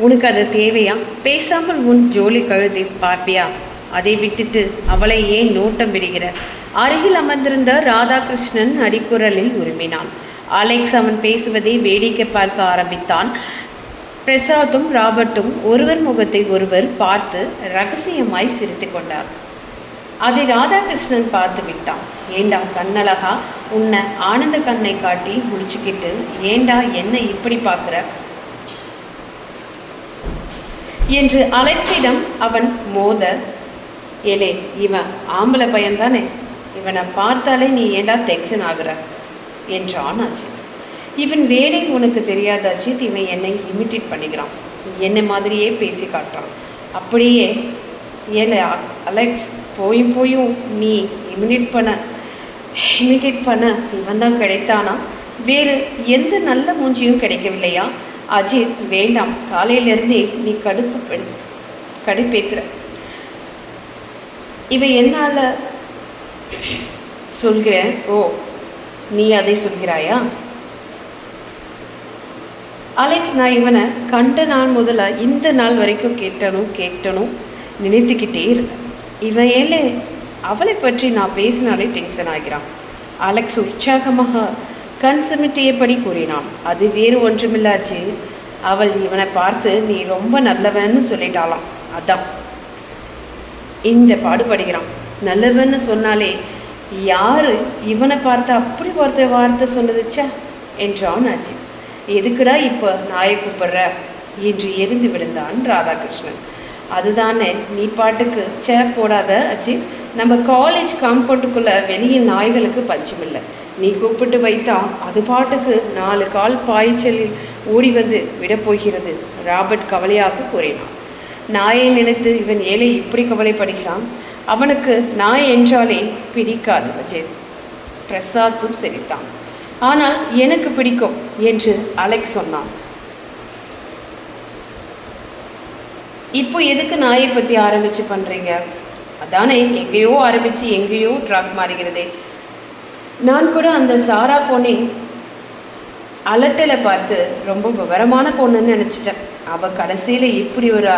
உனக்கு அது தேவையா? பேசாமல் உன் ஜோலி கழுதி பார்ப்பியா? அதை விட்டுட்டு அவளை ஏன் நோட்டம் விடுகிற? அருகில் அமர்ந்திருந்த ராதாகிருஷ்ணன் அடிக்குரலில் உருமினான். அலெக்ஸ் அவன் பேசுவதை வேடிக்கை பார்க்க ஆரம்பித்தான். பிரசாத்தும் ராபர்ட்டும் ஒருவர் முகத்தை ஒருவர் பார்த்து ரகசியமாய் சிரித்து கொண்டார். அதை ராதாகிருஷ்ணன் பார்த்து விட்டான். ஏண்டா கண்ணழகா, உன்னை ஆனந்த கண்ணை காட்டி முடிச்சுக்கிட்டு ஏண்டா என்ன இப்படி பார்க்குற என்று அலெக்ஸிடம் அவன் மோத, ஏலே இவன் ஆம்பளை பையன்தானே, இவனை பார்த்தாலே நீ ஏண்டா டென்ஷன் ஆகுற என்றான் அஜித். இவன் வேலை உனக்கு தெரியாத அஜித், இவன் என்னை இமிட்டேட் பண்ணிக்கிறான், என்னை மாதிரியே பேசி காட்டுறான். அப்படியே ஏலே அலெக்ஸ், போயும் நீ இமிட்டேட் பண்ண இவன் தான் கிடைத்தானா? வேறு எந்த நல்ல மூஞ்சியும் கிடைக்கவில்லையா? அஜித், வேண்டாம், காலையிலிருந்தே நீ கடுப்பேத்துற. இவன் என்னால் சொல்கிறேன். ஓ, நீ அதை சொல்கிறாயா? அலெக்ஸ், நான் இவனை கண்ட நாள் முதல்ல இந்த நாள் வரைக்கும் கேட்டனும் நினைத்துக்கிட்டே இருந்தேன். இவன் ஏலே அவளை பற்றி நான் பேசினாலே டென்ஷன் ஆகிறான். அலெக்ஸ் உற்சாகமாக கண் சிமிட்டியபடி கூறினான். அது வேறு ஒன்றுமில்லாச்சு, அவள் இவனை பார்த்து நீ ரொம்ப நல்லவன்னு சொல்லிட்டாளாம், அதான் இந்த பாடுபடுகிறான். நல்லவன்னு சொன்னாலே யாரு இவனை பார்த்து அப்படி வார்த்தை சொன்னதுச்சா என்றான் அஜித். எதுக்குடா இப்போ நாயை கூப்பிடுற என்று எரிந்து விழுந்தான் ராதாகிருஷ்ணன். அதுதானே, நீ பாட்டுக்கு சேர் போடாத அஜித், நம்ம காலேஜ் காம்பவுண்டுக்குள்ளே வெளியே நாய்களுக்கு பஞ்சமில்லை. நீ கூப்பிட்டு வைத்தா அது பாட்டுக்கு 4 கால் பாய்ச்சலில் ஓடி வந்து விடப்போகிறது, ராபர்ட் கவலையாக கூறினான். நாயை நினைத்து இவன் ஏழை இப்படி கவலைப்படுகிறான். அவனுக்கு நாய் என்றாலே பிடிக்காது அஜித். பிரசாத்தும் சிரித்தான். ஆனால் எனக்கு பிடிக்கும் என்று அலெக்ஸ் சொன்னான். இப்போ எதுக்கு நாயை பற்றி ஆரம்பித்து பண்ணுறீங்க? அதானே எங்கேயோ ஆரம்பித்து எங்கேயோ ட்ராக் மாறுகிறதே. நான் கூட அந்த சாரா பொண்ணின் அலட்டலை பார்த்து ரொம்ப விவரமான பொண்ணுன்னு நினச்சிட்டேன். அவள் கடைசியில் இப்படி ஒரு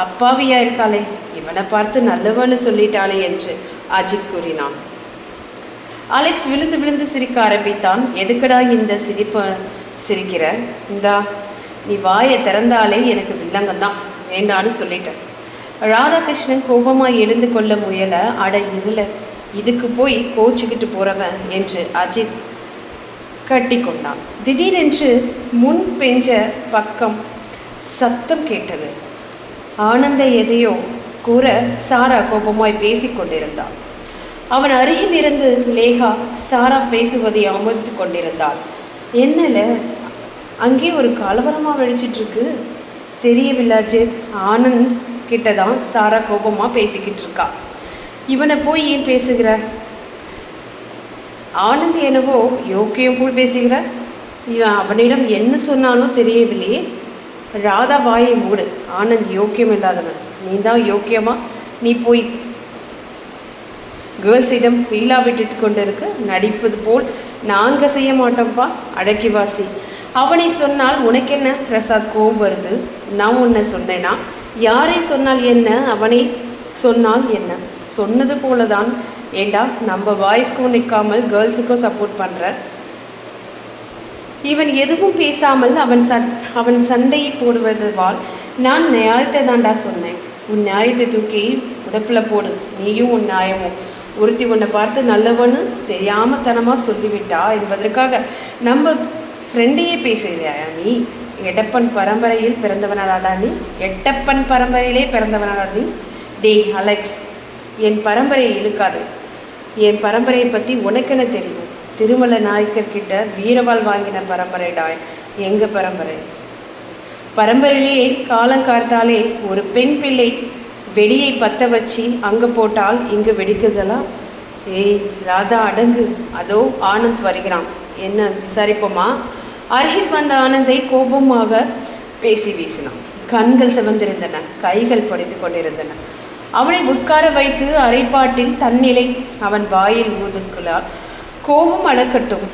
அப்பாவியாக இருக்காளே, இவனை பார்த்து நல்லவன்னு சொல்லிட்டாளே என்று அஜித் கூறினான். அலெக்ஸ் விழுந்து சிரிக்க ஆரம்பித்தான். எதுக்கடா இந்த சிரிக்கிற? இந்தா, நீ வாயை திறந்தாலே எனக்கு வில்லங்கம்தான், வேண்டான்னு சொல்லிட்டேன். ராதாகிருஷ்ணன் கோபமாக எழுந்து கொள்ள முயல, அட இருள, இதுக்கு போய் கோச்சிக்கிட்டு போகிறவன் என்று அஜித் கட்டி கொண்டான். திடீரென்று முன் பெஞ்ச பக்கம் சத்தம் கேட்டது. ஆனந்த எதையோ கூற சாரா கோபமாய் பேசி கொண்டிருந்தாள். அவன் அருகில் இருந்து லேகா சாரா பேசுவதை அமர்த்து கொண்டிருந்தாள். என்னல அங்கே ஒரு கலவரமாக வெடிச்சிட்ருக்கு? தெரியவில்லை அஜித், ஆனந்த் கிட்டதான் சாரா கோபமாக பேசிக்கிட்டு இருக்கா. இவனை போய் ஏன் பேசுகிற? ஆனந்த் என்னவோ யோக்கியம் போல் பேசுகிற. இவன் அவனிடம் என்ன சொன்னாலும் தெரியவில்லையே. ராதா வாயை மூடு, ஆனந்த் யோக்கியம் இல்லாதவன், நீ தான் யோக்கியமா? நீ போய் கேர்ள்ஸிடம் பீலா விட்டுட்டு கொண்டு இருக்க நடிப்பது போல் நாங்கள் செய்ய மாட்டோம்ப்பா, அடக்கிவாசி. அவனை சொன்னால் உனக்கு என்ன பிரசாத் கோபம் வருது? நான் உன்னை சொன்னேன்னா? யாரை சொன்னால் என்ன, அவனை சொன்னால் என்ன? சொன்னது போல தான். ஏண்டா நம்ம வாய்ஸ்க்கும் நிற்காமல் கேர்ள்ஸுக்கும் சப்போர்ட் பண்ணுற? இவன் எதுவும் பேசாமல் அவன் சண்டையை போடுவதுவால் நான் நியாயத்தை தாண்டா சொன்னேன். உன் நியாயத்தை தூக்கி உடப்பில் போடு, நீயும் உன் நியாயமும். ஒருத்தி உன்னை பார்த்து நல்லவன்னு தெரியாமல் தனமாக சொல்லிவிட்டா என்பதற்காக நம்ம ஃப்ரெண்டையே பேசுகிறாயா நீ? எடப்பன் பரம்பரையில் பிறந்தவனாடா நீ? எட்டப்பன் பரம்பரையிலே பிறந்தவனாடா நீ? டேய் அலெக்ஸ், என் பரம்பரையை இழுக்காது. என் பரம்பரையை பற்றி உனக்கென தெரியும். திருமல நாயக்கர்கிட்ட வீரவாள் வாங்கின பரம்பரைடா எங்கள் பரம்பரையிலேயே காலங்கார்த்தாலே ஒரு பெண் பிள்ளை வெடியை பற்ற வச்சு அங்கே போட்டால் இங்கே வெடிக்குதெல்லாம். ஏய் ராதா அடங்கு, அதோ ஆனந்த் வருகிறான், என்ன விசாரிப்போமா? அருகில் வந்த ஆனந்தை கோபமாக பேசி வீசினான். கண்கள் சிவந்திருந்தன, கைகள் பொறித்து கொண்டிருந்தன. அவனை உட்கார வைத்து அரைப்பாட்டில் தன்னிலை அவன் வாயில் ஊதுக்குள்ளார். கோபம் அடக்கட்டும்,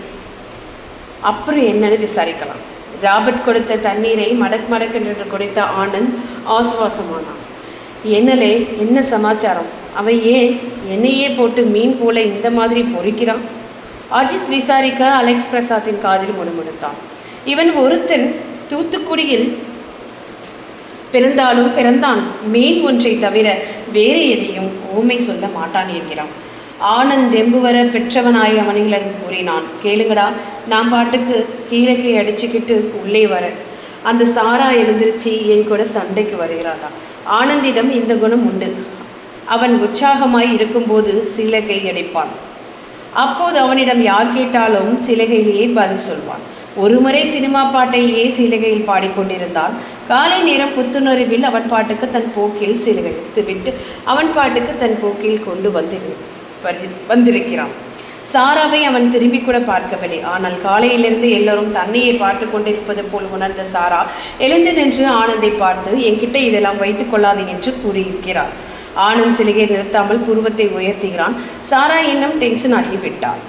அப்புறம் என்னன்னு விசாரிக்கலாம். ராபர்ட் கொடுத்த தண்ணீரை மடக் மடக்கென்று குடித்த ஆனந்த் ஆசுவாசமானான். என்னலே, என்ன சமாச்சாரம்? அவன் ஏன் என்னையே போட்டு மீன் போல இந்த மாதிரி பொறிக்கிறான்? அஜித் விசாரிக்க அலெக்ஸ் பிரசாத்தின் காதில் முணுமுணுத்தான். இவன் ஒருத்தன் தூத்துக்குடியில் பிறந்தான், மீன் ஒன்றை தவிர வேறு எதையும் ஊமை சொல்ல மாட்டான் என்கிறான். ஆனந்த் தெம்புவர பெற்றவனாய் அவனிகளிடம் கூறினான். கேளுங்கடா, நான் பாட்டுக்கு கீழக்கை அடிச்சுக்கிட்டு உள்ளே வரேன். அந்த சாரா எழுந்திருச்சு என் கூட சண்டைக்கு வருகிறாடா. ஆனந்திடம் இந்த குணம் உண்டு. அவன் உற்சாகமாய் இருக்கும்போது சிலகை அடிப்பான். அப்போது அவனிடம் யார் கேட்டாலும் சிலகையிலேயே பதில் சொல்வான். ஒருமுறை சினிமா பாட்டையே சிலகையில் பாடிக்கொண்டிருந்தான். காலை நேரம் புத்துணர்வில் அவன் பாட்டுக்கு தன் போக்கில் சிலகழித்து விட்டு அவன் பாட்டுக்கு தன் போக்கில் கொண்டு வந்திருக்கிறான். சாராவை அவன் திரும்பி கூட பார்க்கவில்லை. ஆனால் காலையிலிருந்து எல்லோரும் தன்னையே பார்த்து கொண்டிருப்பது போல் உணர்ந்த சாரா எழுந்து நின்று ஆனந்தை பார்த்து, என்கிட்ட இதெல்லாம் வைத்துக் கொள்ளாது என்று கூறியிருக்கிறார். ஆனந்த் சிலையை நிறுத்தாமல் புருவத்தை உயர்த்துகிறான். சாரா இன்னும் டென்ஷன் ஆகிவிட்டாள்.